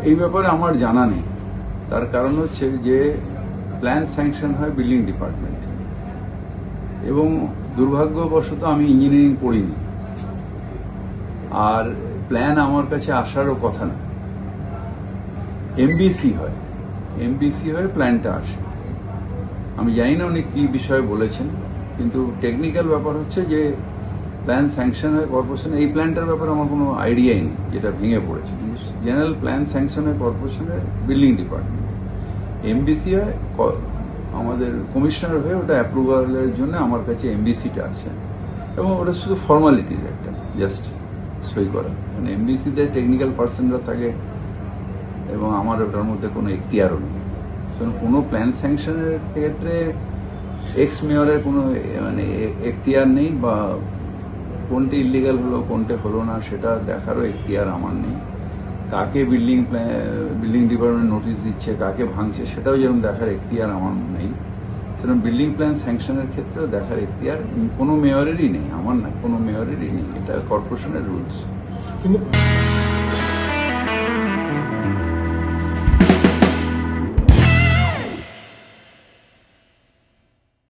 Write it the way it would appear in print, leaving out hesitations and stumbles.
এই ব্যাপারে আমার জানা নেই। তার কারণ হচ্ছে যে প্ল্যান স্যাংশন হয় বিল্ডিং ডিপার্টমেন্ট থেকে, এবং দুর্ভাগ্যবশত আমি ইঞ্জিনিয়ারিং পড়িনি, আর প্ল্যান আমার কাছে আসারও কথা না। এমবিসি হয়ে প্ল্যানটা আসে। আমি জানি না উনি কি বিষয়ে বলেছেন, কিন্তু টেকনিক্যাল ব্যাপার হচ্ছে যে প্ল্যান স্যাংশন হয় কর্পোরেশনে। এই প্ল্যানটার ব্যাপারে আমার কোনো আইডিয়াই নেই, যেটা ভেঙে পড়েছে। কিন্তু জেনারেল প্ল্যান স্যাংশন হয় কর্পোরেশনের বিল্ডিং ডিপার্টমেন্ট। এমবিসি হয় আমাদের কমিশনার হয়ে, ওটা অ্যাপ্রুভালের জন্য আমার কাছে এমবিসিটা আছে, এবং ওটা শুধু ফর্মালিটিজ, একটা জাস্ট সই করা। মানে এমবিসিতে টেকনিক্যাল পার্সনরা থাকে, এবং আমার ওটার মধ্যে কোনো এখতিয়ারও নেই। কোনো প্ল্যান স্যাংশনের ক্ষেত্রে এক্স মেয়রের কোনো মানে এখতিয়ার নেই, বা কোনটা ইলিগাল হলো কোনটা হলো না সেটা দেখারও এখতিয়ার আমার নেই। কাকে বিল্ডিং ডিপার্টমেন্ট নোটিশ দিচ্ছে, কাকে ভাঙছে, সেটাও যেরকম দেখার এখতিয়ার আমার নেই, সেরকম বিল্ডিং প্ল্যান স্যাংশনের ক্ষেত্রেও দেখার এখতিয়ার কোনো মেয়রেরই নেই, আমার না, কোনো মেয়রেরই নেই। এটা কর্পোরেশনের রুলস। কিন্তু